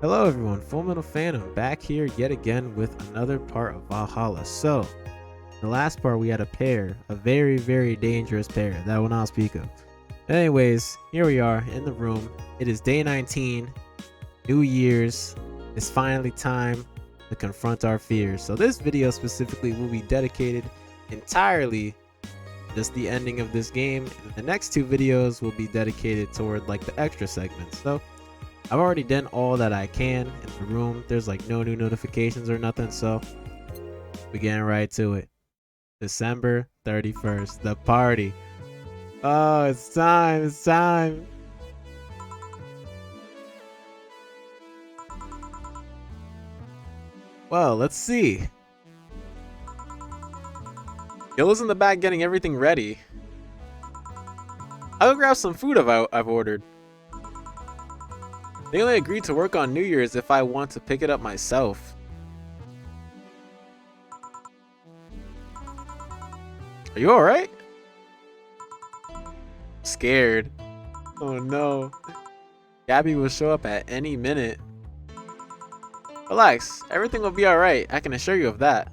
Hello everyone, Full Metal Phantom back here yet again with another part of Valhalla. So, in the last part we had a pair, a very dangerous pair that I will not speak of. Anyways, here we are in the room. It is day 19, New Year's. It's finally time to confront our fears. So this video specifically will be dedicated entirely just the ending of this game, and the next two videos will be dedicated toward like the extra segments. So I've already done all that I can in the room. There's like no new notifications or nothing, so we're getting right to it. December 31st, the party. Oh, it's time, it's time. Well, let's see. Yilla's in the back getting everything ready. I'll go grab some food I've ordered. They only agreed to work on New Year's if I want to pick it up myself. Are you alright? Scared. Oh no. Gabby will show up at any minute. Relax, everything will be alright, I can assure you of that.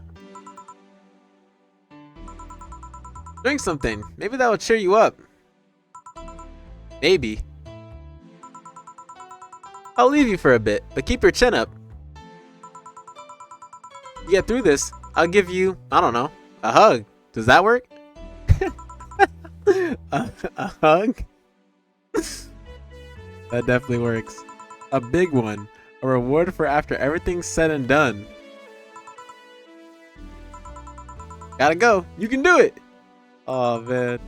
Drink something, maybe that will cheer you up. Maybe. I'll leave you for a bit, but keep your chin up. You get through this, I'll give you, I don't know, a hug. Does that work? a hug? That definitely works. A big one. A reward for after everything's said and done. Gotta go. You can do it. Oh, man.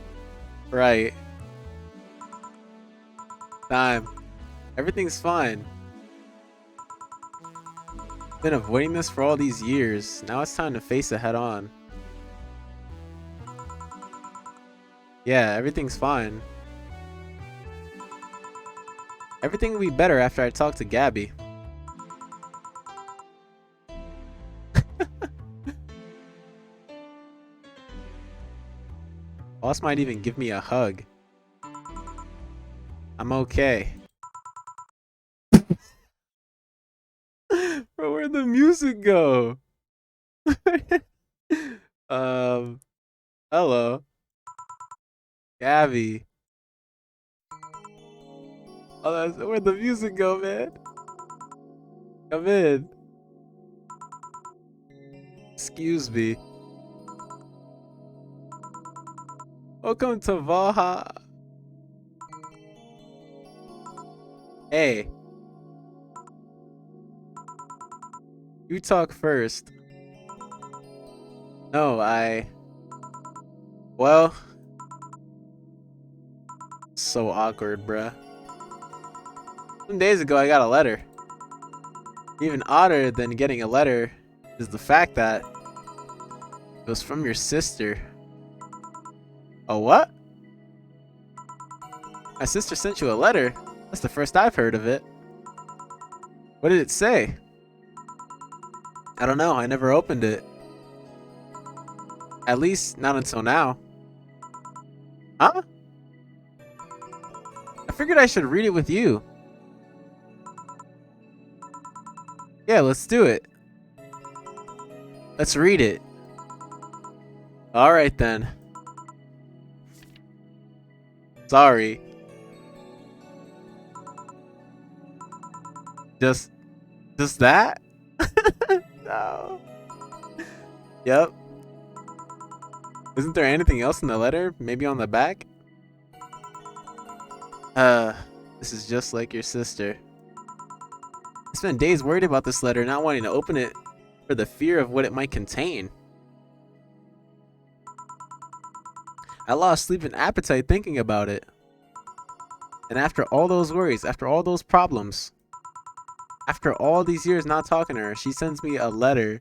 Right. Time. Everything's fine. Been avoiding this for all these years. Now it's time to face it head on. Yeah, everything's fine. Everything will be better after I talk to Gabby. Boss might even give me a hug. I'm okay. Bro, where'd the music go? Hello. Gabby. Oh, where'd the music go, man? Come in. Excuse me. Welcome to Valhalla. Hey. You talk first. No, well... So awkward, bruh. Some days ago, I got a letter. Even odder than getting a letter is the fact that it was from your sister. Oh, what? My sister sent you a letter? That's the first I've heard of it. What did it say? I don't know, I never opened it. At least, not until now. Huh? I figured I should read it with you. Yeah, let's do it. Let's read it. Alright then. Sorry. Just that? No. Yep. Isn't there anything else in the letter? Maybe on the back? This is just like your sister. I spent days worried about this letter, not wanting to open it for the fear of what it might contain. I lost sleep and appetite thinking about it. And after all those worries, after all those problems, after all these years not talking to her, she sends me a letter.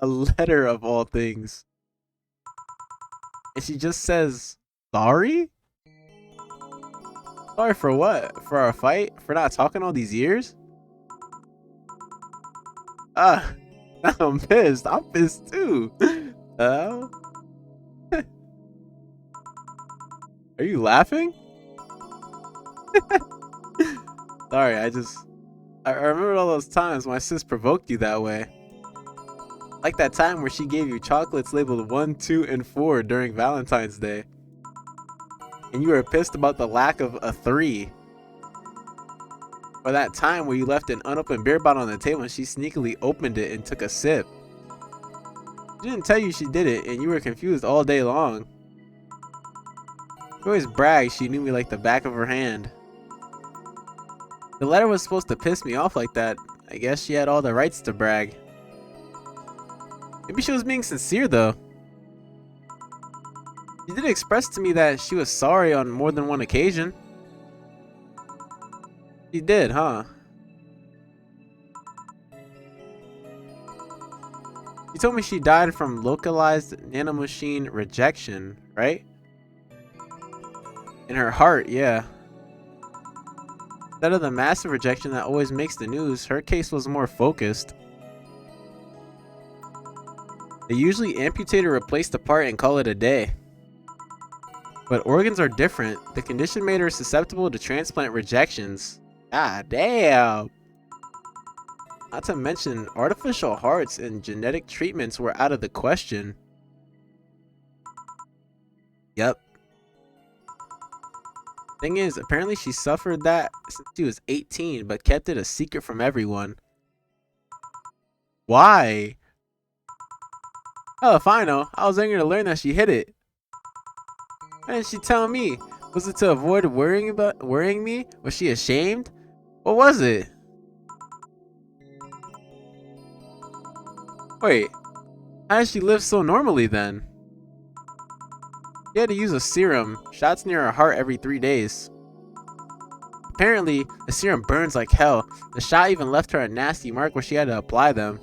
A letter of all things. And she just says, sorry? Sorry for what? For our fight? For not talking all these years? I'm pissed. I'm pissed too. Are you laughing? Sorry, I remember all those times my sis provoked you that way. Like that time where she gave you chocolates labeled 1, 2, and 4 during Valentine's Day. And you were pissed about the lack of a 3. Or that time where you left an unopened beer bottle on the table and she sneakily opened it and took a sip. She didn't tell you she did it and you were confused all day long. She always bragged she knew me like the back of her hand. The letter was supposed to piss me off like that. I guess she had all the rights to brag. Maybe she was being sincere though. She did express to me that she was sorry on more than one occasion. She did, huh? She told me she died from localized nanomachine rejection, right? In her heart, yeah. Instead of the massive rejection that always makes the news, her case was more focused. They usually amputate or replace the part and call it a day. But organs are different. The condition made her susceptible to transplant rejections. God damn! Not to mention, artificial hearts and genetic treatments were out of the question. Yep. Thing is, apparently she suffered that since she was 18, but kept it a secret from everyone. Why? Oh, if I know. I was eager to learn that she hid it. Why didn't she tell me? Was it to avoid worrying me? Was she ashamed? What was it? Wait, how did she live so normally then? She had to use a serum, shots near her heart every 3 days. Apparently, the serum burns like hell. The shot even left her a nasty mark where she had to apply them.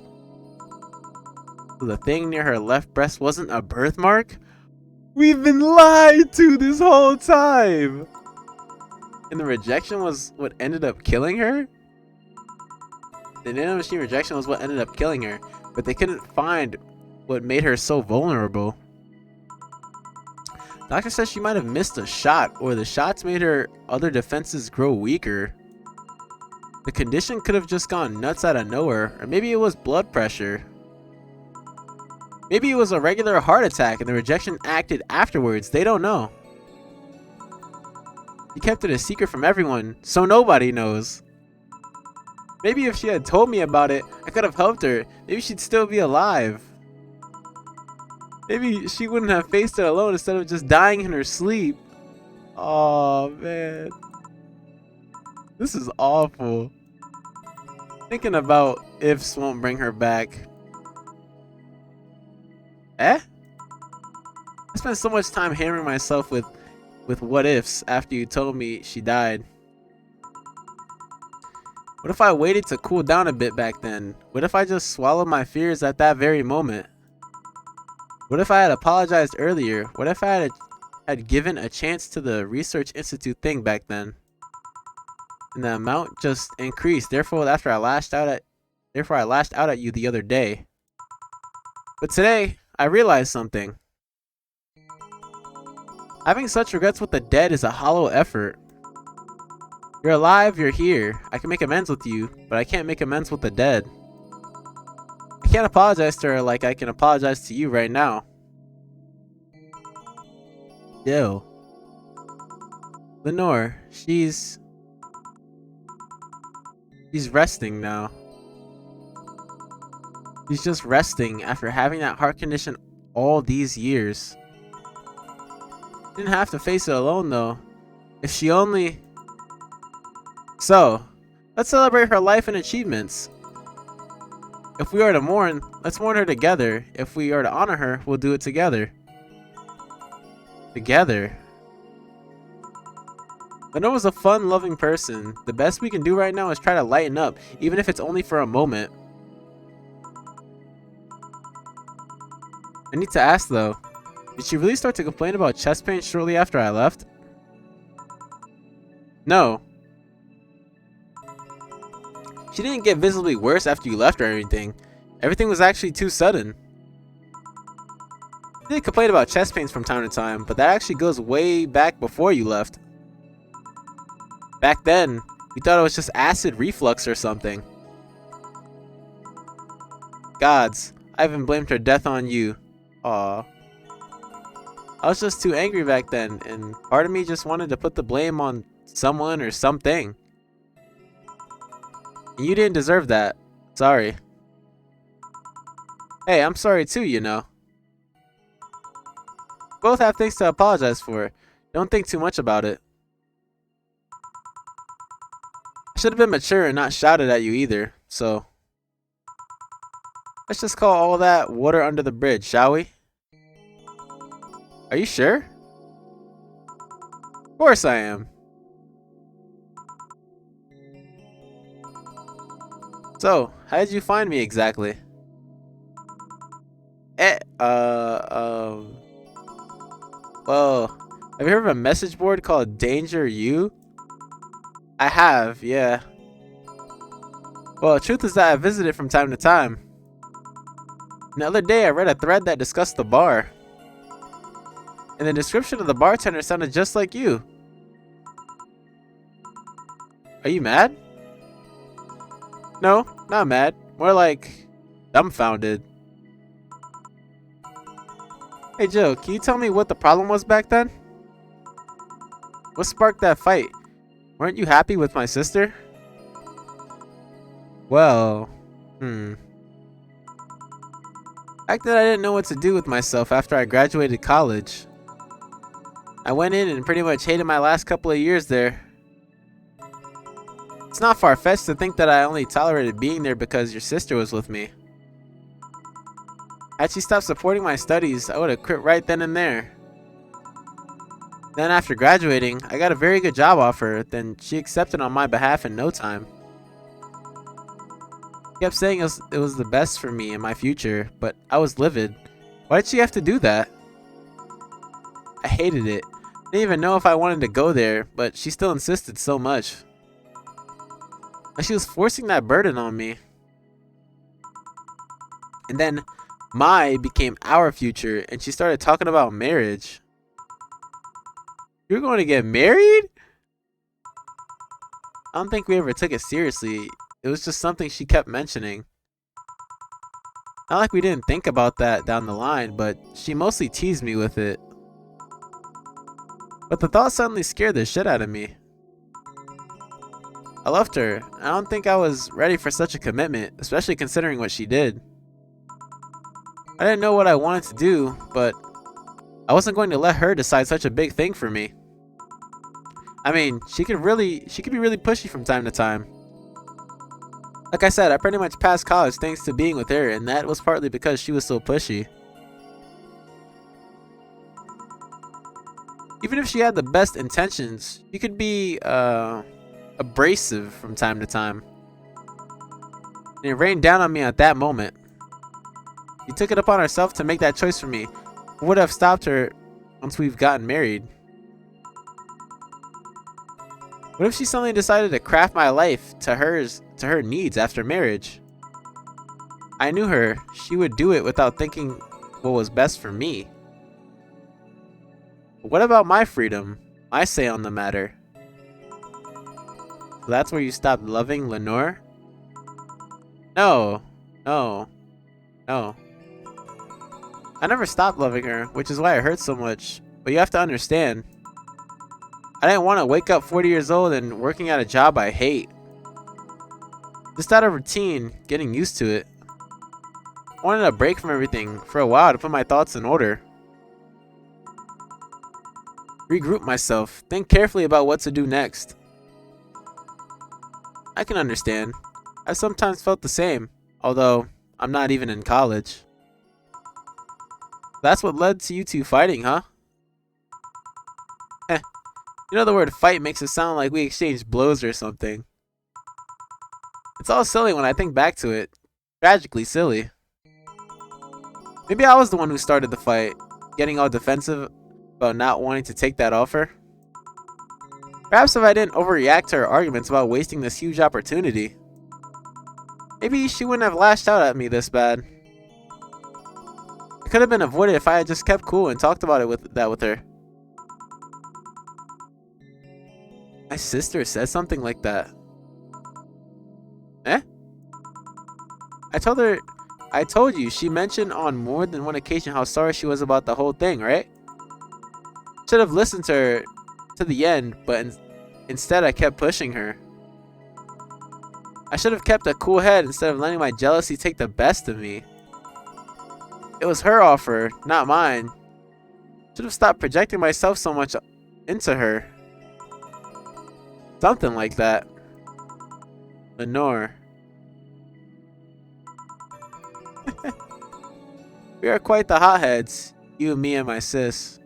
So the thing near her left breast wasn't a birthmark? We've been lied to this whole time! And the rejection was what ended up killing her? The nanomachine rejection was what ended up killing her, but they couldn't find what made her so vulnerable. Doctor says she might have missed a shot, or the shots made her other defenses grow weaker. The condition could have just gone nuts out of nowhere, or maybe it was blood pressure. Maybe it was a regular heart attack and the rejection acted afterwards, they don't know. She kept it a secret from everyone, so nobody knows. Maybe if she had told me about it, I could have helped her. Maybe she'd still be alive. Maybe she wouldn't have faced it alone instead of just dying in her sleep. Oh man. This is awful. Thinking about ifs won't bring her back. Eh? I spent so much time hammering myself with what ifs after you told me she died. What if I waited to cool down a bit back then? What if I just swallowed my fears at that very moment? What if I had apologized earlier? What if I had given a chance to the Research Institute thing back then? And the amount just increased. Therefore, I lashed out at you the other day. But today, I realized something. Having such regrets with the dead is a hollow effort. You're alive, you're here. I can make amends with you, but I can't make amends with the dead. I can't apologize to her like I can apologize to you right now. Yo. Lenore, she's resting now. She's just resting after having that heart condition all these years. She didn't have to face it alone though. If she only... So, let's celebrate her life and achievements. If we are to mourn, let's mourn her together. If we are to honor her, we'll do it together. Together. Lenore was a fun, loving person. The best we can do right now is try to lighten up, even if it's only for a moment. I need to ask though, did she really start to complain about chest pain shortly after I left? No. She didn't get visibly worse after you left or anything. Everything was actually too sudden. She did complain about chest pains from time to time, but that actually goes way back before you left. Back then, We thought it was just acid reflux or something. Gods, I even blamed her death on you. Aw. I was just too angry back then, and part of me just wanted to put the blame on someone or something. And you didn't deserve that. Sorry. Hey, I'm sorry too, you know. Both have things to apologize for. Don't think too much about it. I should have been mature and not shouted at you either, so let's just call all that water under the bridge, shall we? Are you sure? Of course I am. So, how did you find me exactly? Well, have you heard of a message board called Danger You? I have, yeah. Well, the truth is that I visit it from time to time. And the other day I read a thread that discussed the bar. And the description of the bartender sounded just like you. Are you mad? No, not mad. More like dumbfounded. Hey Joe, can you tell me what the problem was back then? What sparked that fight? Weren't you happy with my sister? Well, Back then I didn't know what to do with myself after I graduated college. I went in and pretty much hated my last couple of years there. It's not far-fetched to think that I only tolerated being there because your sister was with me. Had she stopped supporting my studies, I would have quit right then and there. Then after graduating, I got a very good job offer, then she accepted on my behalf in no time. She kept saying it was the best for me and my future, but I was livid. Why did she have to do that? I hated it. I didn't even know if I wanted to go there, but she still insisted so much. Like she was forcing that burden on me. And then my became our future, and she started talking about marriage. You're going to get married? I don't think we ever took it seriously. It was just something she kept mentioning. Not like we didn't think about that down the line, but she mostly teased me with it. But the thought suddenly scared the shit out of me. I loved her. I don't think I was ready for such a commitment, especially considering what she did. I didn't know what I wanted to do, but I wasn't going to let her decide such a big thing for me. I mean, she could be really pushy from time to time. Like I said, I pretty much passed college thanks to being with her, and that was partly because she was so pushy. Even if she had the best intentions, she could be abrasive from time to time. And it rained down on me at that moment. She took it upon herself to make that choice for me. What would have stopped her once we've gotten married? What if she suddenly decided to craft my life to her needs after marriage? I knew her. She would do it without thinking what was best for me. But what about my freedom? My say on the matter? So that's where you stopped loving Lenore? No. No. No. I never stopped loving her, which is why it hurts so much. But you have to understand, I didn't want to wake up 40 years old and working at a job I hate. Just out of routine, getting used to it. I wanted a break from everything for a while to put my thoughts in order. Regroup myself, think carefully about what to do next. I can understand. I sometimes felt the same, although I'm not even in college. That's what led to you two fighting, huh? You know the word fight makes it sound like we exchanged blows or something. It's all silly when I think back to it. Tragically silly. Maybe I was the one who started the fight, getting all defensive about not wanting to take that offer. Perhaps if I didn't overreact to her arguments about wasting this huge opportunity, maybe she wouldn't have lashed out at me this bad. It could have been avoided if I had just kept cool and talked about it with her. My sister said something like that. Eh? I told her, I told you, she mentioned on more than one occasion how sorry she was about the whole thing, right? Should have listened to her to the end, but instead I kept pushing her. I should have kept a cool head instead of letting my jealousy take the best of me. It was her offer, not mine. Should have stopped projecting myself so much into her. Something like that. Lenore. We are quite the hotheads, you, me, and my sis.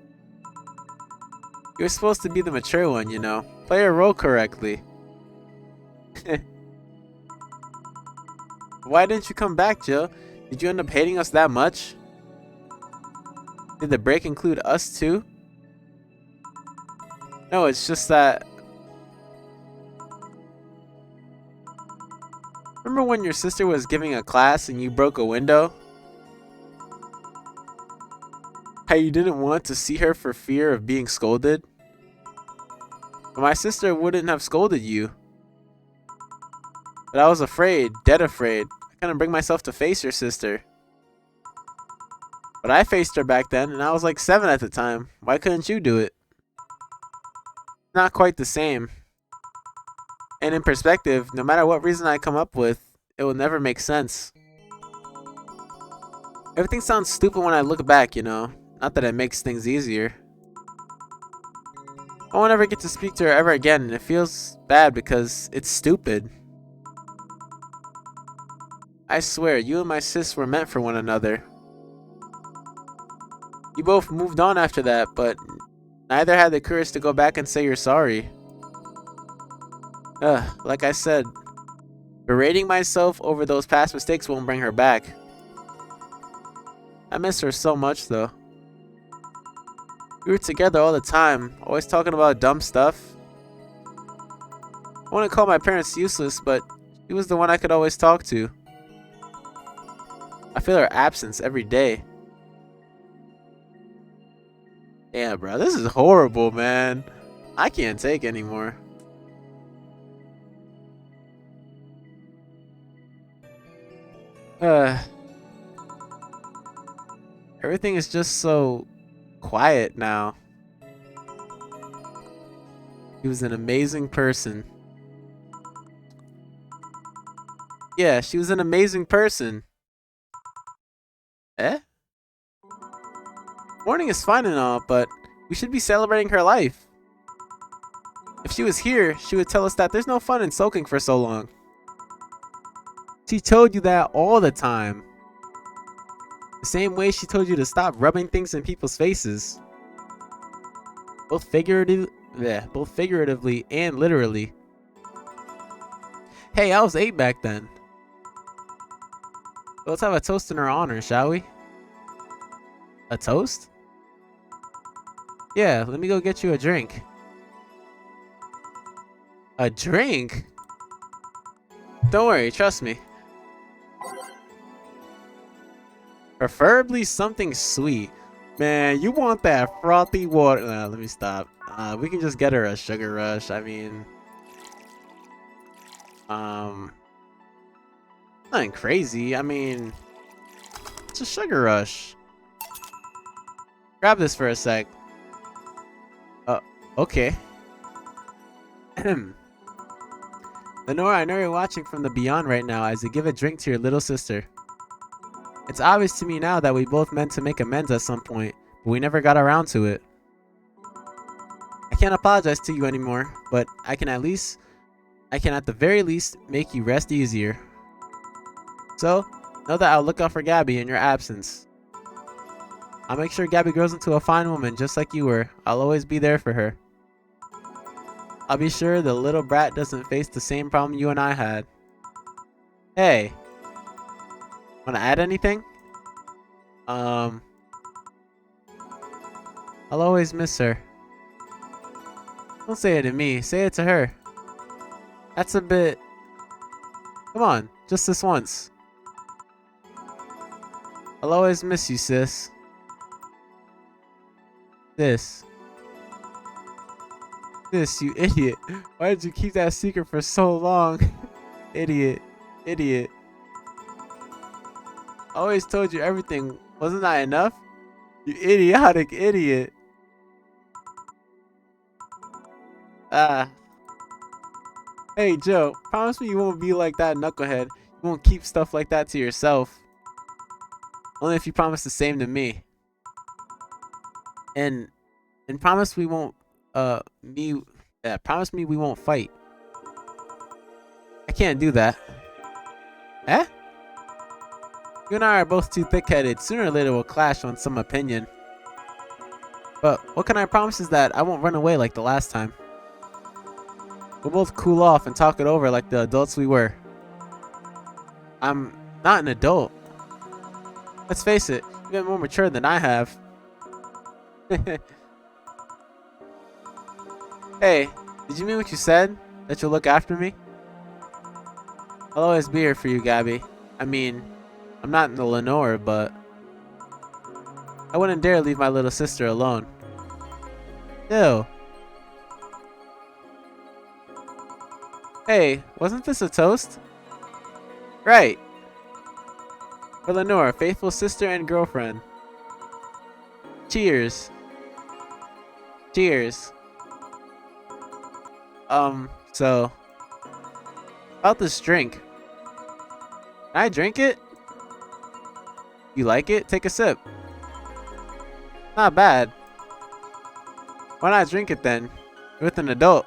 You're supposed to be the mature one, you know. Play your role correctly. Why didn't you come back, Jill? Did you end up hating us that much? Did the break include us too? No, it's just that... Remember when your sister was giving a class and you broke a window? How you didn't want to see her for fear of being scolded? But my sister wouldn't have scolded you. But I was afraid, dead afraid. I couldn't bring myself to face your sister. But I faced her back then, and I was like 7 at the time. Why couldn't you do it? Not quite the same. And in perspective, no matter what reason I come up with, it will never make sense. Everything sounds stupid when I look back, you know. Not that it makes things easier. I won't ever get to speak to her ever again, and it feels bad because it's stupid. I swear, you and my sis were meant for one another. You both moved on after that, but neither had the courage to go back and say you're sorry. Like I said, berating myself over those past mistakes won't bring her back. I miss her so much, though. We were together all the time, always talking about dumb stuff. I wouldn't call my parents useless, but she was the one I could always talk to. I feel her absence every day. Damn, bro, this is horrible, man. I can't take anymore. Everything is just so quiet now. She was an amazing person. Yeah, she was an amazing person. Eh? Mourning is fine and all, but we should be celebrating her life. If she was here, she would tell us that there's no fun in sulking for so long. She told you that all the time. The same way she told you to stop rubbing things in people's faces. Both figuratively and literally. Hey, I was 8 back then. Let's have a toast in her honor, shall we? A toast? Yeah, let me go get you a drink. A drink? Don't worry, trust me. Preferably something sweet. Man, you want that frothy water. Let me stop. We can just get her a sugar rush. I mean... Nothing crazy. I mean... It's a sugar rush. Grab this for a sec. Okay. Lenore, I know you're watching from the beyond right now as you give a drink to your little sister. It's obvious to me now that we both meant to make amends at some point, but we never got around to it. I can't apologize to you anymore, but I can at the very least make you rest easier. So, know that I'll look out for Gabby in your absence. I'll make sure Gabby grows into a fine woman just like you were. I'll always be there for her. I'll be sure the little brat doesn't face the same problem you and I had. Hey. Wanna add anything? I'll always miss her. Don't say it to me, say it to her. That's a bit... Come on, just this once. I'll always miss you, sis. Sis, you idiot. Why did you keep that secret for so long? Idiot. idiot. I always told you everything. Wasn't I enough? You idiotic idiot. Ah. Hey, Joe, promise me you won't be like that knucklehead. You won't keep stuff like that to yourself. Only if you promise the same to me. And promise we won't promise me we won't fight. I can't do that. Eh? You and I are both too thick-headed. Sooner or later we'll clash on some opinion. But what can I promise is that I won't run away like the last time. We'll both cool off and talk it over like the adults we were. I'm not an adult. Let's face it, you've been more mature than I have. Hey, did you mean what you said? That you'll look after me? I'll always be here for you, Gabby. I mean, I'm not in the Lenore, but I wouldn't dare leave my little sister alone. Ew. Hey, wasn't this a toast? Right. For Lenore, faithful sister and girlfriend. Cheers. Cheers. So about this drink. Can I drink it? You like it? Take a sip. Not bad. Why not drink it then? You're with an adult.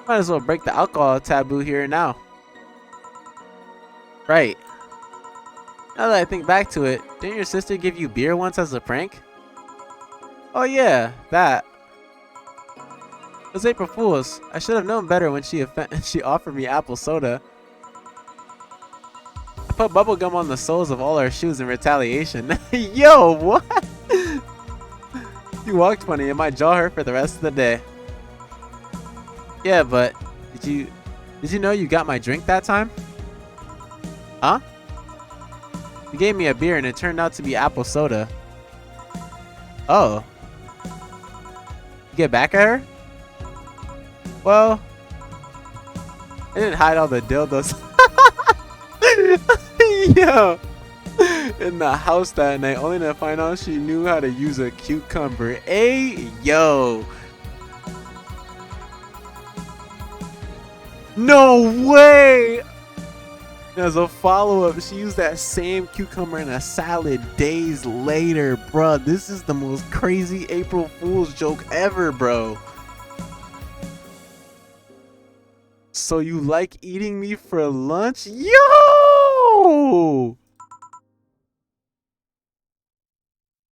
Might as well break the alcohol taboo here and now. Right. Now that I think back to it, didn't your sister give you beer once as a prank? Oh yeah, that. It was April Fool's. I should have known better when she offered me apple soda. I put bubblegum on the soles of all our shoes in retaliation. Yo, what? You walked funny and my jaw hurt for the rest of the day. Yeah, but did you know you got my drink that time? Huh? You gave me a beer and it turned out to be apple soda. Oh. You get back at her? Well, I didn't hide all the dildos. Yo, in the house that night, only to find out she knew how to use a cucumber. Hey, yo. No way! As a follow-up, she used that same cucumber in a salad days later. Bruh, this is the most crazy April Fool's joke ever, bro. So you like eating me for lunch? Yo!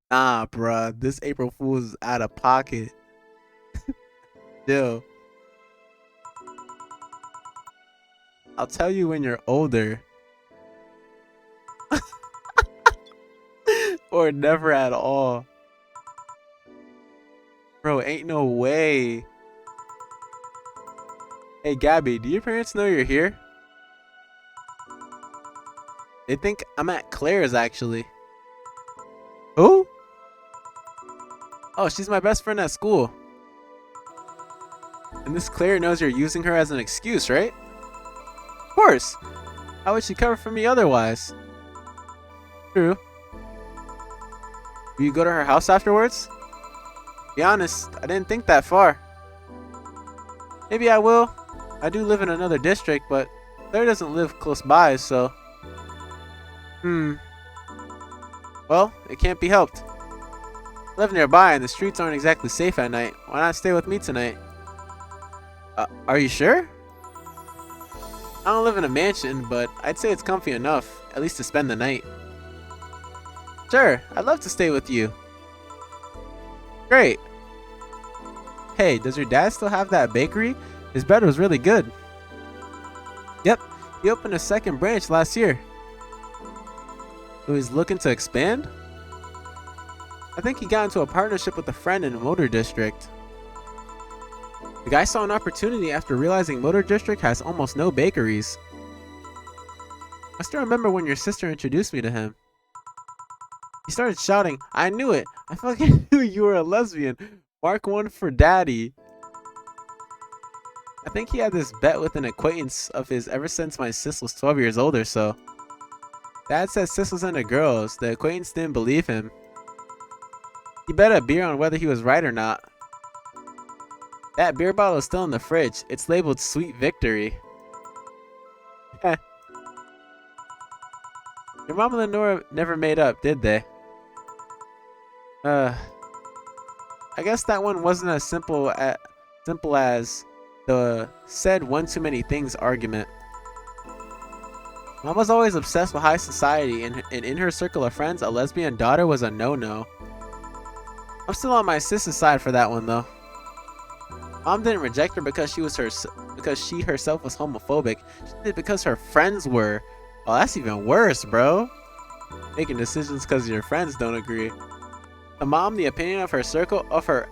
Nah, bruh. This April Fool's is out of pocket. Yo. I'll tell you when you're older. Or never at all. Bro, ain't no way. Hey, Gabby, do your parents know you're here? They think I'm at Claire's, actually. Who? Oh, she's my best friend at school. And this Claire knows you're using her as an excuse, right? Of course. How would she cover for me otherwise? True. Will you go to her house afterwards? Be honest, I didn't think that far. Maybe I will. I do live in another district, but Claire doesn't live close by, so... Well, it can't be helped. I live nearby and the streets aren't exactly safe at night. Why not stay with me tonight? Are you sure? I don't live in a mansion, but I'd say it's comfy enough, at least to spend the night. Sure, I'd love to stay with you. Great. Hey, does your dad still have that bakery? His bread was really good. Yep, he opened a second branch last year. So he's looking to expand? I think he got into a partnership with a friend in Motor District. The guy saw an opportunity after realizing Motor District has almost no bakeries. I still remember when your sister introduced me to him. He started shouting, I knew it! I fucking knew you were a lesbian! Mark one for daddy. I think he had this bet with an acquaintance of his ever since my sis was 12 years old or so. Dad said sis was into girls. The acquaintance didn't believe him. He bet a beer on whether he was right or not. That beer bottle is still in the fridge. It's labeled Sweet Victory. Your mom and Lenora never made up, did they? I guess that one wasn't as simple as the said one too many things argument. Mom was always obsessed with high society, and in her circle of friends, a lesbian daughter was a no-no. I'm still on my sister's side for that one though. Mom didn't reject her because she herself was homophobic. She did it because her friends were. Oh, that's even worse, bro. Making decisions because your friends don't agree. To Mom, the opinion of her circle of her.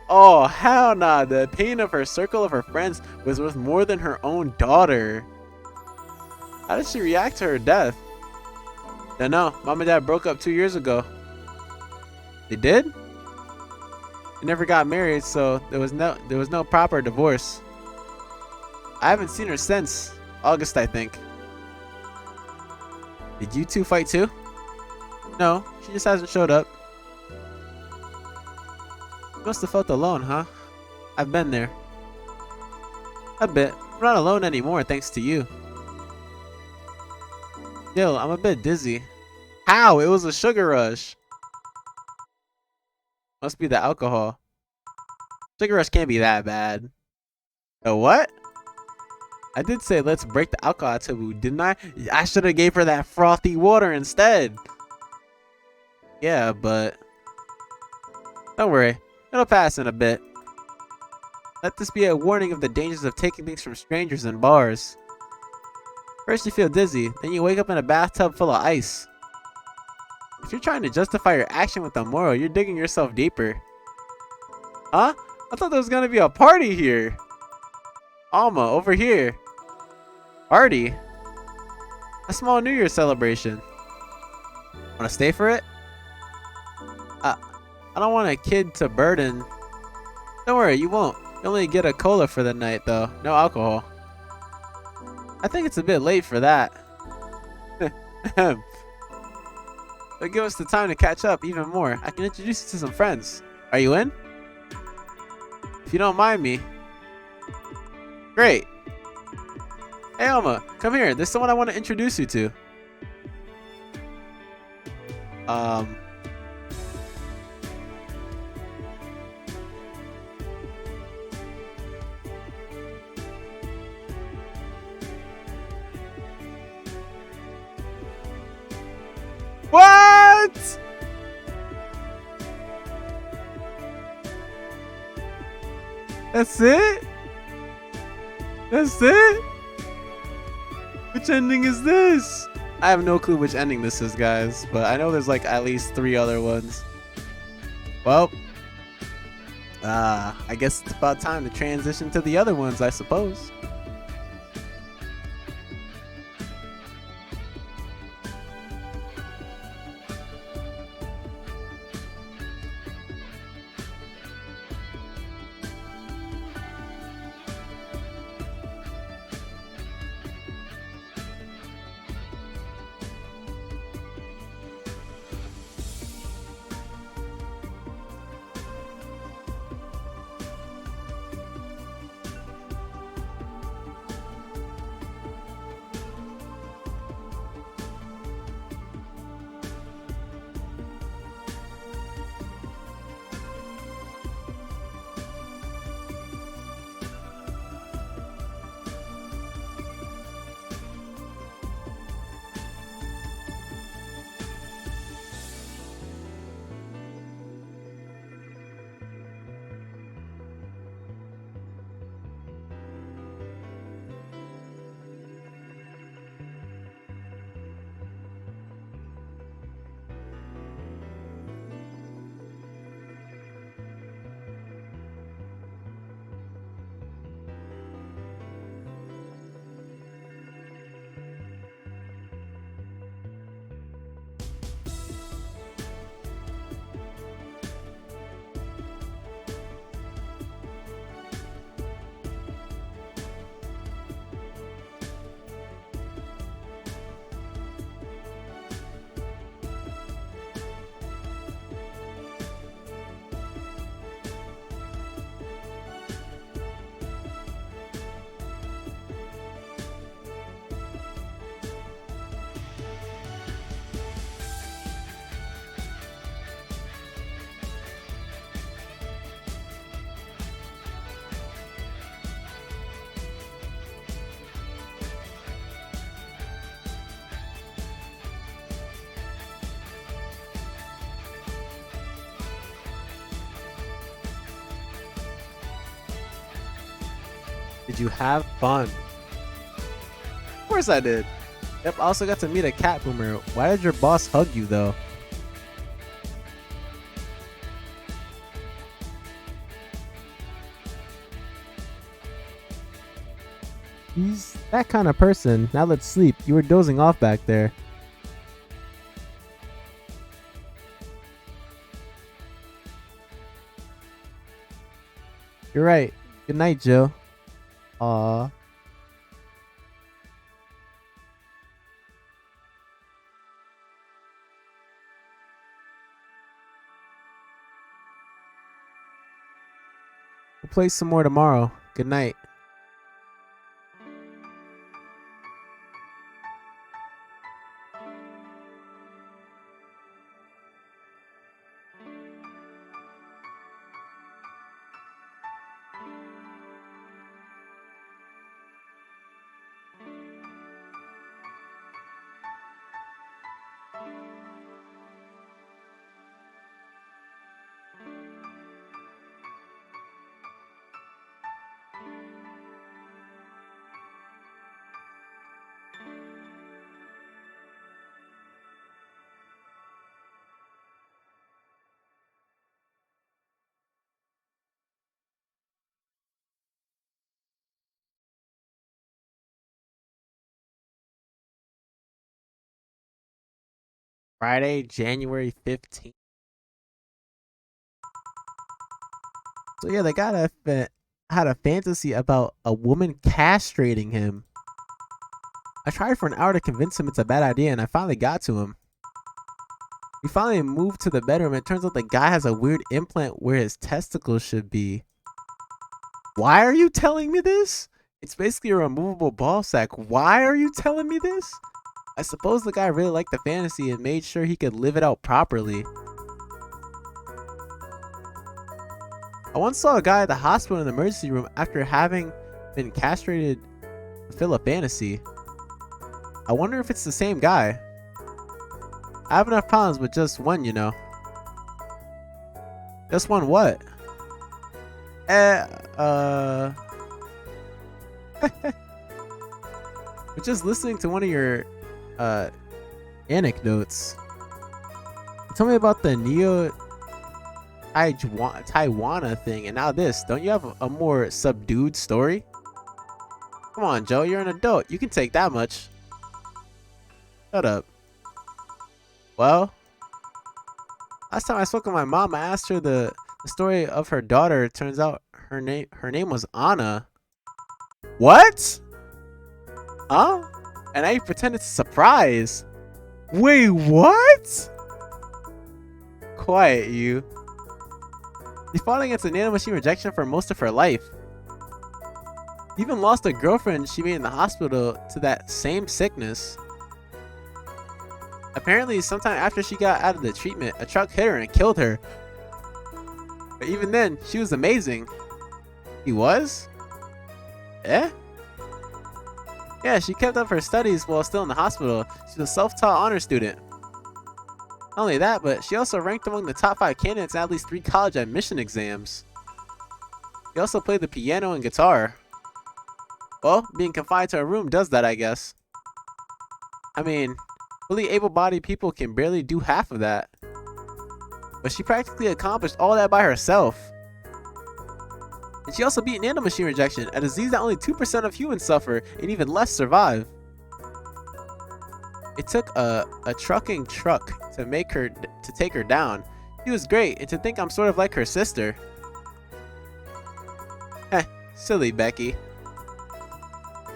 Oh, hell nah. The opinion of her circle of her friends was worth more than her own daughter. How did she react to her death? Don't know. Mom and Dad broke up 2 years ago. They did? They never got married, so there was no proper divorce. I haven't seen her since August, I think. Did you two fight too? No, she just hasn't showed up. You must have felt alone, huh? I've been there. A bit. I'm not alone anymore, thanks to you. Still, I'm a bit dizzy. How? It was a sugar rush. Must be the alcohol. Sugar rush can't be that bad. A what? I did say let's break the alcohol taboo, didn't I? I should have gave her that frothy water instead. Yeah, but don't worry. It'll pass in a bit. Let this be a warning of the dangers of taking things from strangers in bars. First you feel dizzy, then you wake up in a bathtub full of ice. If you're trying to justify your action with a moral, you're digging yourself deeper. Huh? I thought there was gonna be a party here. Alma, over here. Party? A small New Year's celebration. Wanna stay for it? I don't want a kid to burden. Don't worry, you won't. You only get a cola for the night though, no alcohol. I think it's a bit late for that. But give us the time to catch up even more. I can introduce you to some friends. Are you in? If you don't mind me. Great. Hey Alma, come here. There's someone I want to introduce you to. What? That's it? That's it? Which ending is this? I have no clue which ending this is, guys, but I know there's like at least 3 other ones. Well, I guess it's about time to transition to the other ones, I suppose. Did you have fun? Of course I did. Yep, I also got to meet a cat boomer. Why did your boss hug you though? He's that kind of person. Now let's sleep. You were dozing off back there. You're right. Good night, Joe. Aww. We'll play some more tomorrow. Good night. Friday, January 15th. So yeah, the guy that had a fantasy about a woman castrating him. I tried for an hour to convince him it's a bad idea, and I finally got to him. We finally moved to the bedroom, and it turns out the guy has a weird implant where his testicles should be. Why are you telling me this? It's basically a removable ball sack. Why are you telling me this? I suppose the guy really liked the fantasy and made sure he could live it out properly. I once saw a guy at the hospital in the emergency room after having been castrated to fill a fantasy. I wonder if it's the same guy. I have enough problems with just one, you know. Just one what? We're just listening to one of your anecdotes. Tell me about the Neo Taiwana thing, and now this. Don't you have a more subdued story? Come on, Joe, you're an adult. You can take that much. Shut up. Well, last time I spoke with my mom, I asked her the story of her daughter. It turns out her name was Anna. What? Huh? And I pretended to surprise. Wait, what? Quiet, you. She's fought against a nanomachine rejection for most of her life. Even lost a girlfriend she made in the hospital to that same sickness. Apparently, sometime after she got out of the treatment, a truck hit her and killed her. But even then, she was amazing. He was? Eh? Yeah, she kept up her studies while still in the hospital. She's a self-taught honor student. Not only that, but she also ranked among the top 5 candidates in at least 3 college admission exams. She also played the piano and guitar. Well, being confined to a room does that, I guess. I mean, fully able-bodied people can barely do half of that. But she practically accomplished all that by herself. And she also beat nanomachine rejection, a disease that only 2% of humans suffer, and even less survive. It took a trucking truck to take her down. She was great, and to think I'm sort of like her sister. Heh, silly Becky.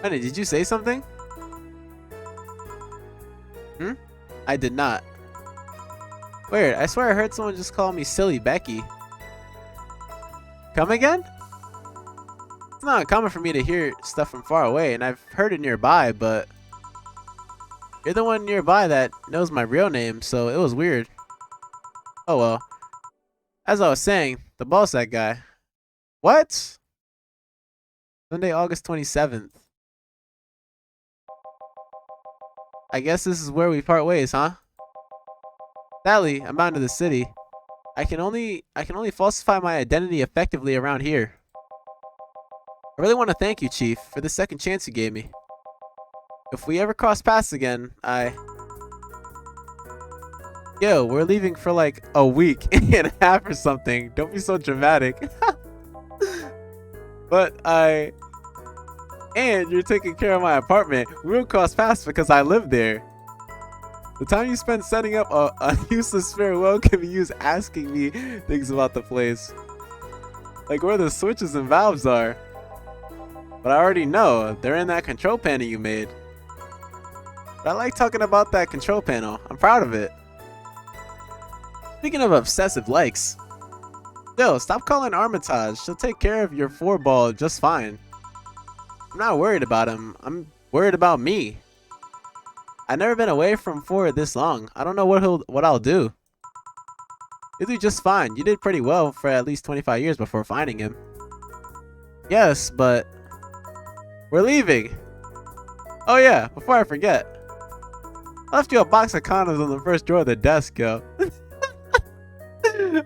Honey, did you say something? I did not. Weird, I swear I heard someone just call me silly Becky. Come again? It's not uncommon for me to hear stuff from far away, and I've heard it nearby, but you're the one nearby that knows my real name, so it was weird. Oh well. As I was saying, the ballsack guy. What? Sunday, August 27th. I guess this is where we part ways, huh? Sadly, I'm bound to the city. I can only falsify my identity effectively around here. I really want to thank you, Chief, for the second chance you gave me. If we ever cross paths again, Yo, we're leaving for like a week and a half or something. Don't be so dramatic. But and you're taking care of my apartment. We will cross paths because I live there. The time you spend setting up a useless farewell can be used asking me things about the place. Like where the switches and valves are. But I already know. They're in that control panel you made. But I like talking about that control panel. I'm proud of it. Speaking of obsessive likes. Yo, stop calling Armitage. She'll take care of your 4-ball just fine. I'm not worried about him. I'm worried about me. I've never been away from 4 this long. I don't know what I'll do. You'll do just fine. You did pretty well for at least 25 years before finding him. Yes, but we're leaving. Oh yeah, before I forget. I left you a box of condoms on the first drawer of the desk, yo.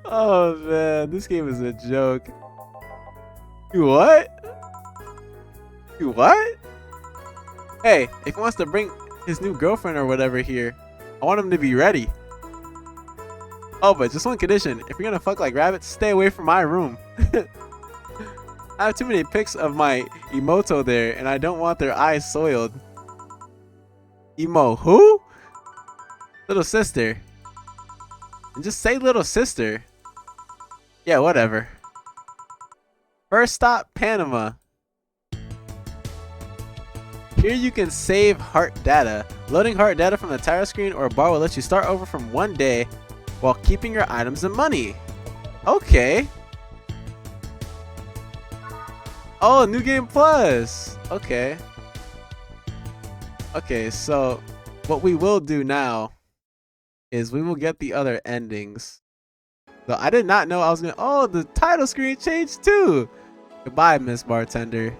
Oh man, this game is a joke. You what? You what? Hey, if he wants to bring his new girlfriend or whatever here, I want him to be ready. Oh, but just one condition. If you're gonna fuck like rabbits, stay away from my room. I have too many pics of my Emoto there, and I don't want their eyes soiled. Emo who? Little sister. And just say little sister. Yeah, whatever. First stop, Panama. Here you can save heart data. Loading heart data from the title screen or bar will let you start over from one day while keeping your items and money. Okay. Oh, New Game Plus. Okay. Okay, so what we will do now is we will get the other endings. So I did not know I was gonna. Oh, the title screen changed too. Goodbye, Miss Bartender.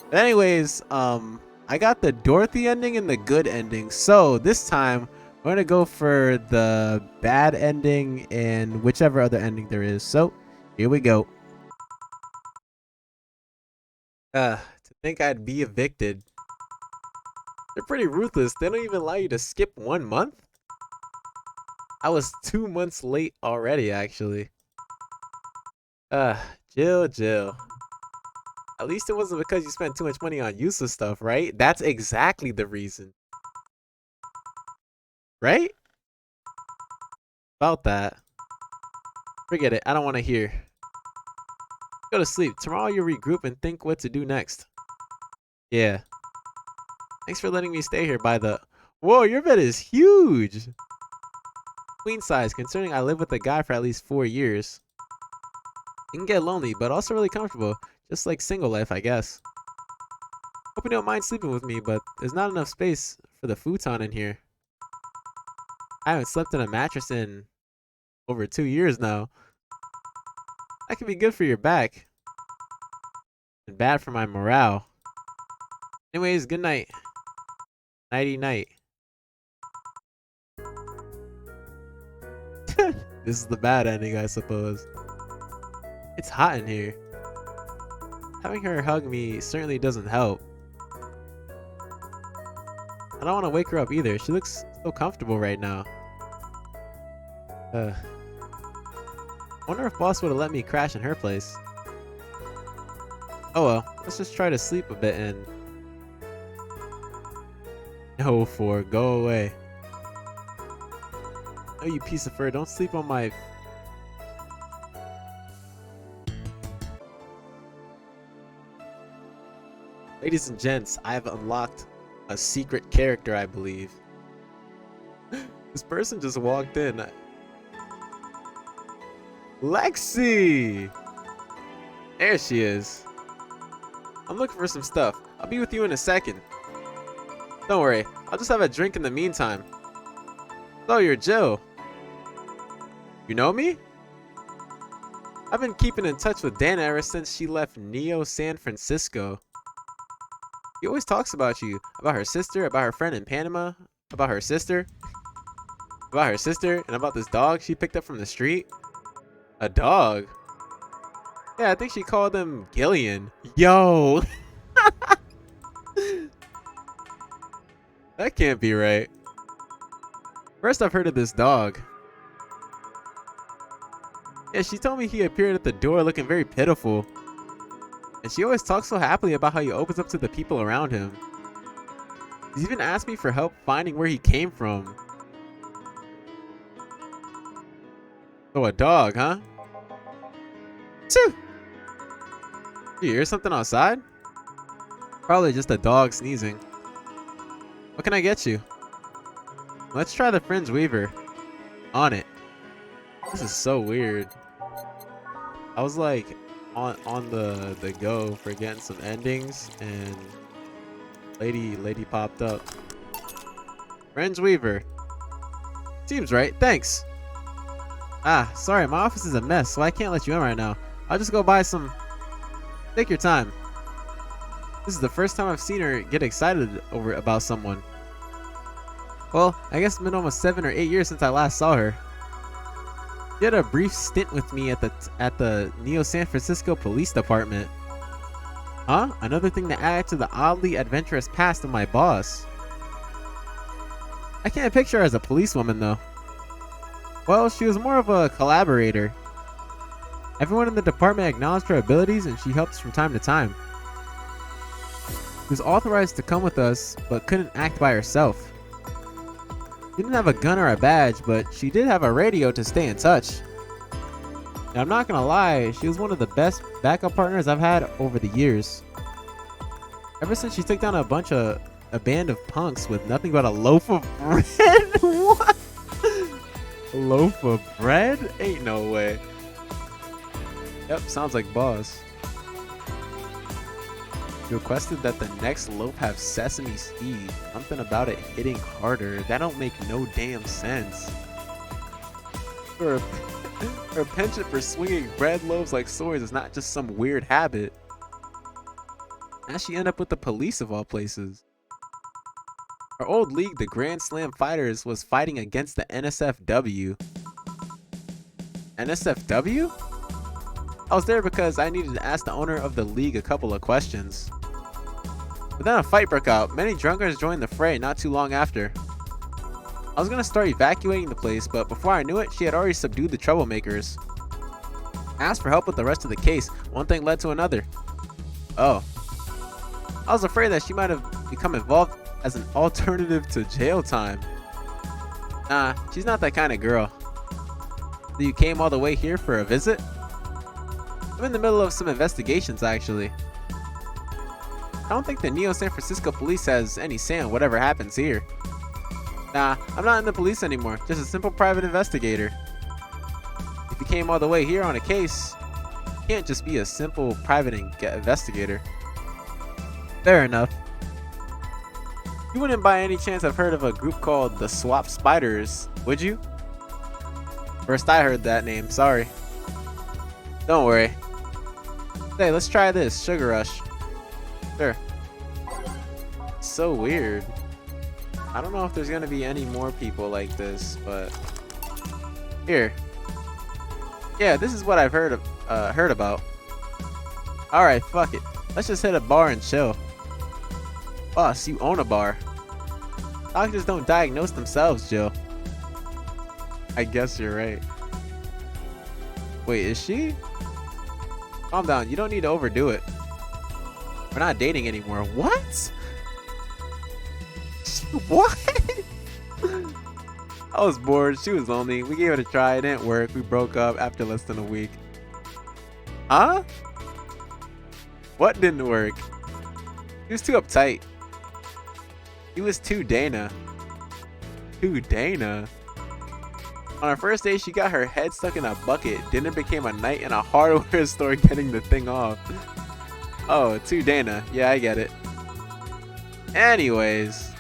But anyways, I got the Dorothy ending and the good ending. So this time we're gonna go for the bad ending and whichever other ending there is. So here we go. To think I'd be evicted. They're pretty ruthless. They don't even allow you to skip 1 month. I was 2 months late already, actually. Jill. At least it wasn't because you spent too much money on useless stuff, right? That's exactly the reason. Right? About that. Forget it. I don't want to hear. Go to sleep. Tomorrow you'll regroup and think what to do next. Yeah. Thanks for letting me stay here by the... Whoa, your bed is huge! Queen size, considering I lived with a guy for at least 4 years. It can get lonely, but also really comfortable. Just like single life, I guess. Hope you don't mind sleeping with me, but there's not enough space for the futon in here. I haven't slept in a mattress in over 2 years now. That can be good for your back. And bad for my morale. Anyways, good night. Nighty night. This is the bad ending, I suppose. It's hot in here. Having her hug me certainly doesn't help. I don't want to wake her up either. She looks so comfortable right now. Wonder if boss would have let me crash in her place. Oh well, let's just try to sleep a bit and... No, go away. Oh, you piece of fur, don't sleep on my... Ladies and gents, I have unlocked a secret character, I believe. This person just walked in. Lexi! There she is. I'm looking for some stuff. I'll be with you in a second. Don't worry, I'll just have a drink in the meantime. So you're Jill. You know me? I've been keeping in touch with Dana ever since she left Neo San Francisco. He always talks about you, about her sister, about her friend in Panama, about her sister, and about this dog she picked up from the street. A dog? Yeah, I think she called him Gillian. Yo, that can't be right. First I've heard of this dog. Yeah, she told me he appeared at the door looking very pitiful. And she always talks so happily about how he opens up to the people around him. He's even asked me for help finding where he came from. So a dog, huh? Tchoo! You hear something outside? Probably just a dog sneezing. What can I get you? Let's try the Fringe Weaver. On it. This is so weird. I was like on the go for getting some endings and lady popped up. Fringe Weaver. Seems right. Thanks. Ah, sorry, my office is a mess, so I can't let you in right now. I'll just go buy some. Take your time. This is the first time I've seen her get excited about someone. Well, I guess it's been almost 7 or 8 years since I last saw her. She had a brief stint with me at the Neo San Francisco Police Department. Huh? Another thing to add to the oddly adventurous past of my boss. I can't picture her as a policewoman though. Well, she was more of a collaborator. Everyone in the department acknowledged her abilities and she helped us from time to time. She was authorized to come with us, but couldn't act by herself. She didn't have a gun or a badge, but she did have a radio to stay in touch. Now, I'm not gonna lie, she was one of the best backup partners I've had over the years. Ever since she took down a band of punks with nothing but a loaf of bread? What? A loaf of bread? Ain't no way. Yep, sounds like boss. She requested that the next loaf have sesame seed. Something about it hitting harder. That don't make no damn sense. Her penchant for swinging bread loaves like swords is not just some weird habit. How'd she end up with the police of all places? Our old league, the Grand Slam Fighters, was fighting against the NSFW. NSFW? I was there because I needed to ask the owner of the league a couple of questions. But then a fight broke out. Many drunkards joined the fray not too long after. I was gonna start evacuating the place, but before I knew it, she had already subdued the troublemakers. I asked for help with the rest of the case. One thing led to another. Oh. I was afraid that she might have become involved as an alternative to jail time. Nah, she's not that kind of girl. So you came all the way here for a visit? I'm in the middle of some investigations actually. I don't think the Neo San Francisco police has any say on whatever happens here. Nah, I'm not in the police anymore, just a simple private investigator. If you came all the way here on a case, you can't just be a simple private investigator. Fair enough. You wouldn't by any chance have heard of a group called the Swap Spiders, would you? First I heard that name, sorry. Don't worry. Hey, let's try this, Sugar Rush. Sure. So weird. I don't know if there's gonna be any more people like this, but here. Yeah, this is what I've heard about. Alright, fuck it. Let's just hit a bar and chill. Boss, you own a bar. Doctors don't diagnose themselves, Jill. I guess you're right. Wait, is she? Calm down, you don't need to overdo it. We're not dating anymore. What? What? I was bored, she was lonely. We gave it a try, it didn't work. We broke up after less than a week. Huh? What didn't work? He was too uptight. He was too Dana. Too Dana? On our first date, she got her head stuck in a bucket. Dinner became a night in a hardware store getting the thing off. Oh, too Dana. Yeah, I get it. Anyways,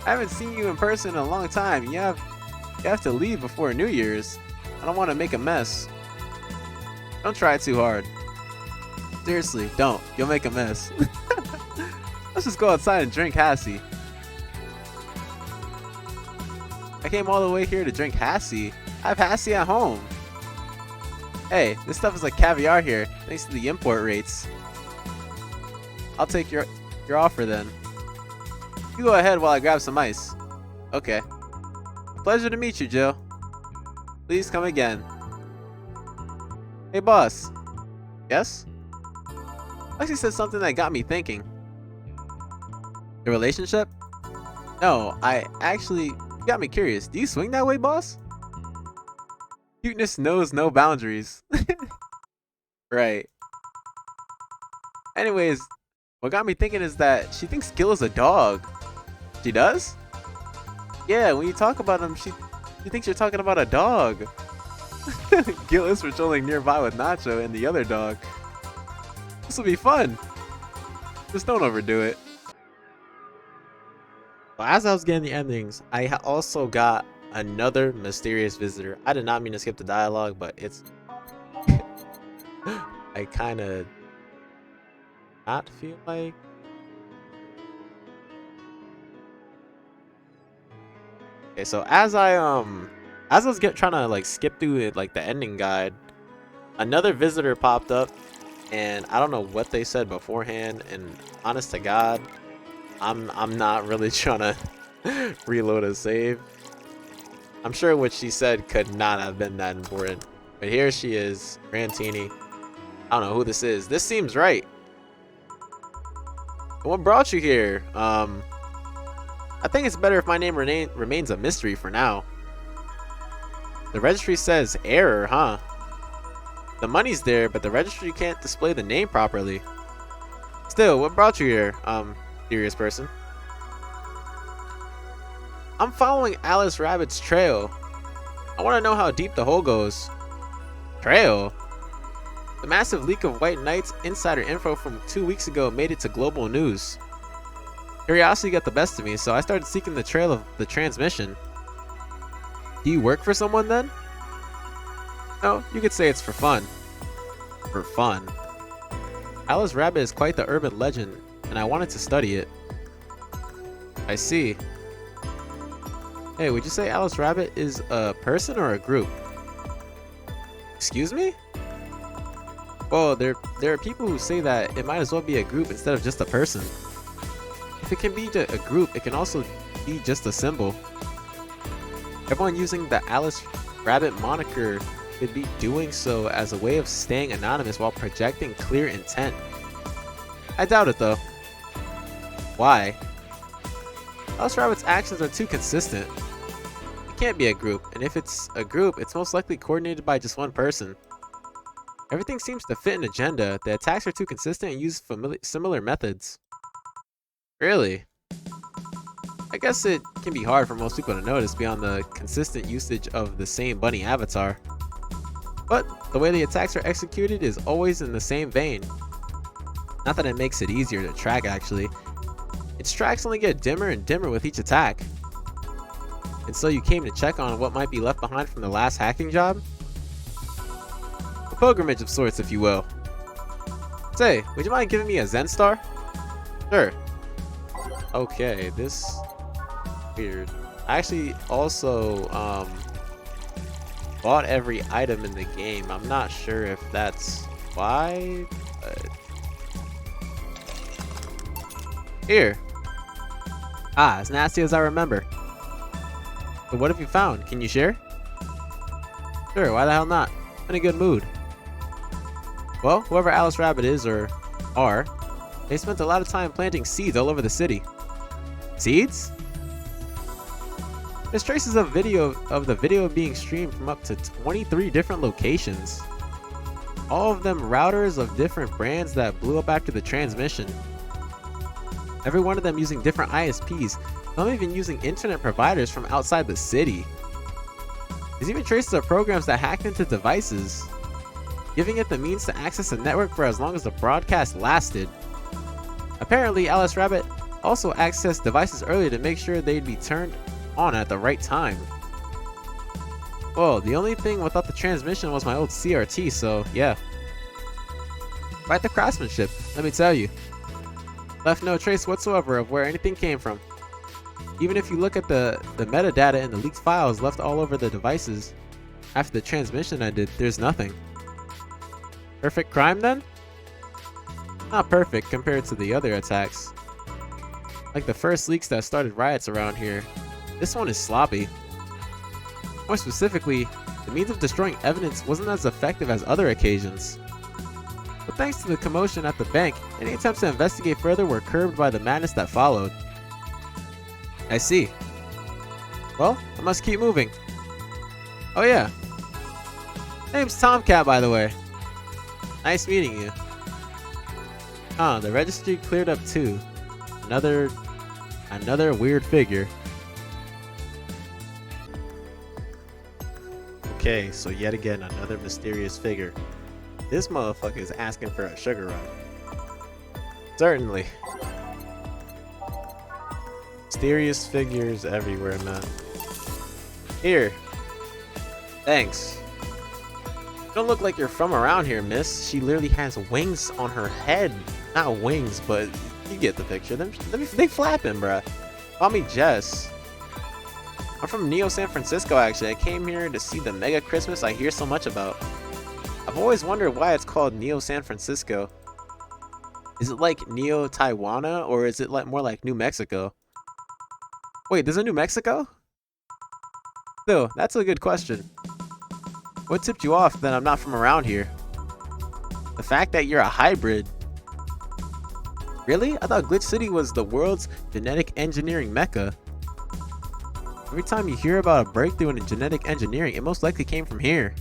I haven't seen you in person in a long time. You have to leave before New Year's. I don't want to make a mess. Don't try too hard. Seriously, don't. You'll make a mess. Let's just go outside and drink Hassie. I came all the way here to drink Hassie. I have Hassie at home. Hey, this stuff is like caviar here, thanks to the import rates. I'll take your offer then. You go ahead while I grab some ice. Okay. Pleasure to meet you, Jill. Please come again. Hey, boss. Yes? Lexi said something that got me thinking. The relationship? No, you got me curious. Do you swing that way, boss? Cuteness knows no boundaries. Right. Anyways, what got me thinking is that she thinks Gil is a dog. She does? Yeah, when you talk about him, she thinks you're talking about a dog. Gil is patrolling nearby with Nacho and the other dog. This will be fun. Just don't overdo it. Well, as I was getting the endings, I also got another mysterious visitor. I did not mean to skip the dialogue, but it's I kind of not feel like. Okay, so as I was trying to like skip through it, like the ending guide, another visitor popped up, and I don't know what they said beforehand. And honest to God, I'm not really trying to reload a save. I'm sure what she said could not have been that important. But here she is, Rantini. I don't know who this is. This seems right. What brought you here? I think it's better if my name remains a mystery for now. The registry says error, huh? The money's there, but the registry can't display the name properly. Still, what brought you here, curious person? I'm following Alice Rabbit's trail. I want to know how deep the hole goes. Trail? The massive leak of White Knight's insider info from 2 weeks ago made it to global news. Curiosity got the best of me, so I started seeking the trail of the transmission. Do you work for someone then? No, you could say it's for fun. For fun. Alice Rabbit is quite the urban legend, and I wanted to study it. I see. Hey, would you say Alice Rabbit is a person or a group? Excuse me? Well, there are people who say that it might as well be a group instead of just a person. If it can be a group, it can also be just a symbol. Everyone using the Alice Rabbit moniker could be doing so as a way of staying anonymous while projecting clear intent. I doubt it though. Why? Alice Rabbit's actions are too consistent. It can't be a group, and if it's a group, it's most likely coordinated by just one person. Everything seems to fit an agenda. The attacks are too consistent and use similar methods. Really? I guess it can be hard for most people to notice beyond the consistent usage of the same bunny avatar. But the way the attacks are executed is always in the same vein. Not that it makes it easier to track actually. Its tracks only get dimmer and dimmer with each attack. And so you came to check on what might be left behind from the last hacking job? A pilgrimage of sorts, if you will. Say, would you mind giving me a Zen star? Sure. Okay, this weird. I actually also bought every item in the game. I'm not sure if that's why, but here. Ah, as nasty as I remember. So what have you found? Can you share? Sure, why the hell not? I'm in a good mood. Well, whoever Alice Rabbit is or are, they spent a lot of time planting seeds all over the city. Seeds? There's traces of the video being streamed from up to 23 different locations. All of them routers of different brands that blew up after the transmission. Every one of them using different ISPs, some even using internet providers from outside the city. There's even traces of programs that hacked into devices, giving it the means to access the network for as long as the broadcast lasted. Apparently, Alice Rabbit also accessed devices earlier to make sure they'd be turned on at the right time. Well, the only thing without the transmission was my old CRT, so yeah. Quite the craftsmanship, let me tell you. Left no trace whatsoever of where anything came from. Even if you look at the metadata and the leaked files left all over the devices after the transmission ended, there's nothing. Perfect crime then? Not perfect compared to the other attacks. Like the first leaks that started riots around here. This one is sloppy. More specifically, the means of destroying evidence wasn't as effective as other occasions. But thanks to the commotion at the bank, any attempts to investigate further were curbed by the madness that followed. I see. Well, I must keep moving. Oh yeah. Name's Tomcat, by the way. Nice meeting you. The registry cleared up too. Another weird figure. Okay, so yet again another mysterious figure. This motherfucker is asking for a sugar run. Certainly. Mysterious figures everywhere, man. Here. Thanks. You don't look like you're from around here, miss. She literally has wings on her head. Not wings, but you get the picture. They flapping, bruh. Call me Jess. I'm from Neo San Francisco, actually. I came here to see the mega Christmas I hear so much about. I've always wondered why it's called Neo San Francisco. Is it like Neo Tijuana, or is it like more like New Mexico? Wait, there's a New Mexico? Still, that's a good question. What tipped you off that I'm not from around here? The fact that you're a hybrid. Really? I thought Glitch City was the world's genetic engineering mecca. Every time you hear about a breakthrough in genetic engineering, it most likely came from here.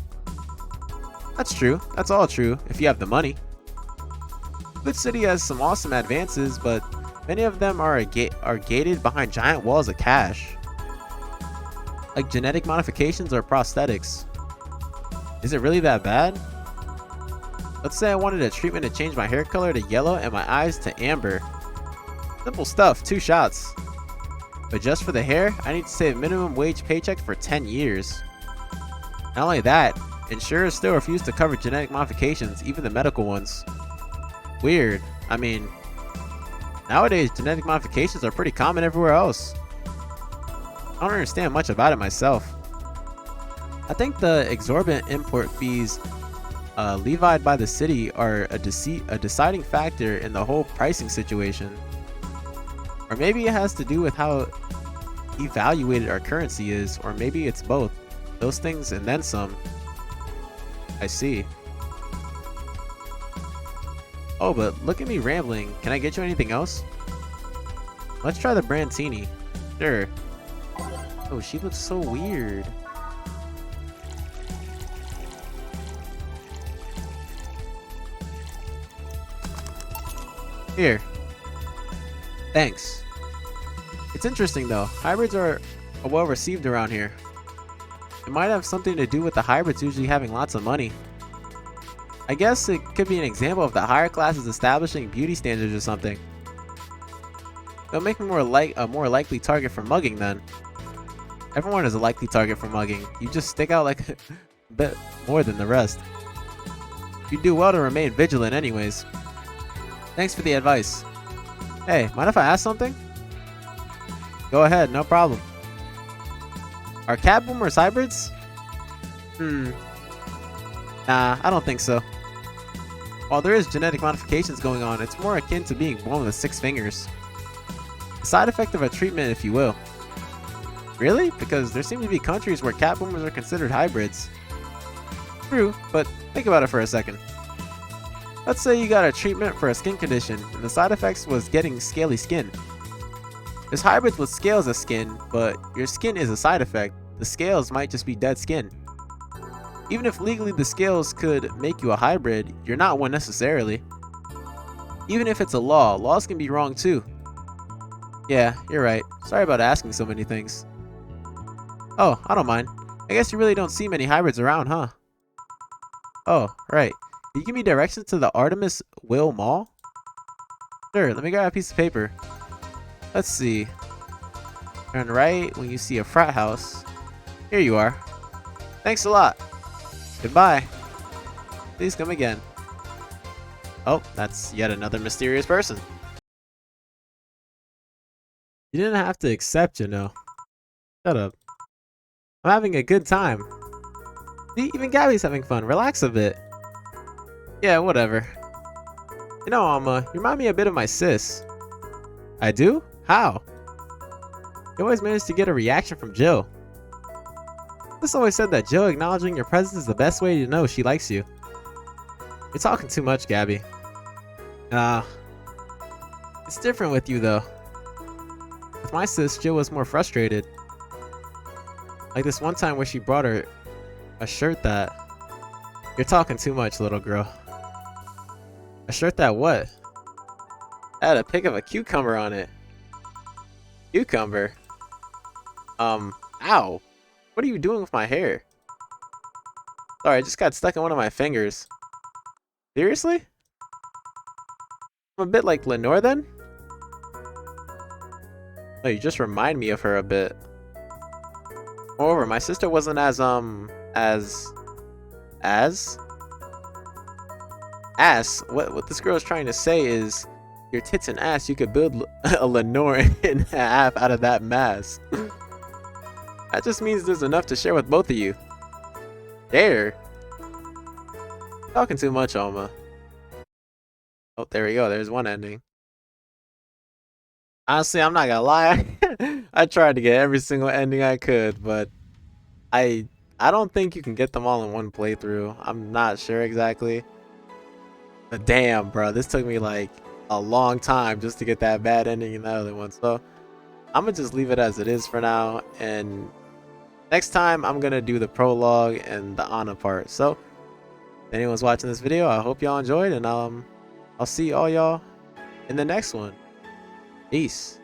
That's true. That's all true, if you have the money. Glitch City has some awesome advances, but many of them are gated behind giant walls of cash. Like genetic modifications or prosthetics. Is it really that bad? Let's say I wanted a treatment to change my hair color to yellow and my eyes to amber. Simple stuff, 2 shots. But just for the hair, I need to save minimum wage paycheck for 10 years. Not only that, insurers still refuse to cover genetic modifications, even the medical ones. Weird. I mean, nowadays genetic modifications are pretty common everywhere else. I don't understand much about it myself. I think the exorbitant import fees levied by the city are a deciding factor in the whole pricing situation. Or maybe it has to do with how evaluated our currency is, or maybe it's both. Those things and then some. I see. Oh, but look at me rambling. Can I get you anything else? Let's try the Brantini. Sure. Oh, she looks so weird. Here. Thanks. It's interesting though. Hybrids are well received around here. It might have something to do with the hybrids usually having lots of money. I guess it could be an example of the higher classes establishing beauty standards or something. It'll make me a more likely target for mugging then. Everyone is a likely target for mugging. You just stick out like a bit more than the rest. You do well to remain vigilant anyways. Thanks for the advice. Hey, mind if I ask something? Go ahead, no problem. Are cat boomers hybrids? Nah, I don't think so. While there is genetic modifications going on, it's more akin to being born with 6 fingers. A side effect of a treatment, if you will. Really? Because there seem to be countries where cat boomers are considered hybrids. True, but think about it for a second. Let's say you got a treatment for a skin condition, and the side effects was getting scaly skin. There's hybrids with scales of skin, but your skin is a side effect. The scales might just be dead skin. Even if legally the scales could make you a hybrid, you're not one necessarily. Even if it's a law, laws can be wrong too. Yeah, you're right. Sorry about asking so many things. Oh, I don't mind. I guess you really don't see many hybrids around, huh? Oh, right. Can you give me directions to the Artemis Will Mall? Sure, let me grab a piece of paper. Let's see. Turn right when you see a frat house. Here you are. Thanks a lot. Goodbye. Please come again. Oh, that's yet another mysterious person. You didn't have to accept, you know. Shut up. I'm having a good time. See, even Gabby's having fun. Relax a bit. Yeah, whatever. You know, Alma, you remind me a bit of my sis. I do? How? You always manage to get a reaction from Jill. Sis always said that Jill acknowledging your presence is the best way to know she likes you. You're talking too much, Gabby. Uh, it's different with you though. With my sis, Jill was more frustrated. Like this one time where she brought her a shirt that... You're talking too much, little girl. A shirt that what? That had a pic of a cucumber on it. Cucumber? Ow. What are you doing with my hair? Sorry, I just got stuck in one of my fingers. Seriously? I'm a bit like Lenore then? Oh, you just remind me of her a bit. Moreover, my sister wasn't as ass. What this girl is trying to say is your tits and ass, you could build a Lenore in half out of that mass. That just means there's enough to share with both of you. Share? Talking too much, Alma. Oh, there we go. There's one ending. Honestly, I'm not gonna lie. I tried to get every single ending I could, but I don't think you can get them all in one playthrough. I'm not sure exactly. But damn, bro, this took me like a long time just to get that bad ending in the other one. So I'm gonna just leave it as it is for now. And next time I'm gonna do the prologue and the Anna part. So if anyone's watching this video, I hope y'all enjoyed, and I'll see all y'all in the next one. Peace.